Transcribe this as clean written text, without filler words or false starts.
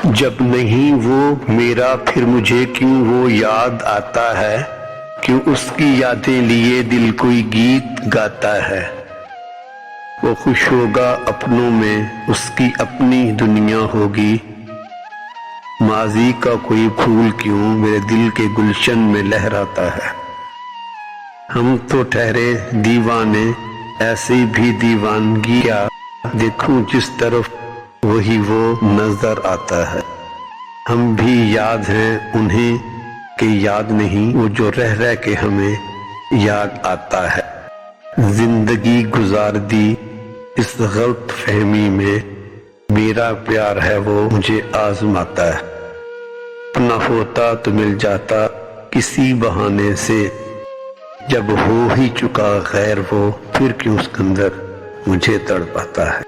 جب نہیں وہ میرا پھر مجھے کیوں وہ یاد آتا ہے، کیوں اس کی یادیں لیے دل کوئی گیت گاتا ہے۔ وہ خوش ہوگا اپنوں میں، اس کی اپنی دنیا ہوگی، ماضی کا کوئی پھول کیوں میرے دل کے گلشن میں لہراتا ہے۔ ہم تو ٹھہرے دیوانے، ایسی بھی دیوانگی کیا، دیکھوں جس طرف وہی وہ نظر آتا ہے۔ ہم بھی یاد ہیں انہیں کہ یاد نہیں وہ جو رہ رہ کے ہمیں یاد آتا ہے۔ زندگی گزار دی اس غلط فہمی میں، میرا پیار ہے وہ مجھے آزماتا ہے۔ اپنا ہوتا تو مل جاتا کسی بہانے سے، جب ہو ہی چکا غیر وہ پھر کیوں سکندر مجھے تڑپاتا ہے۔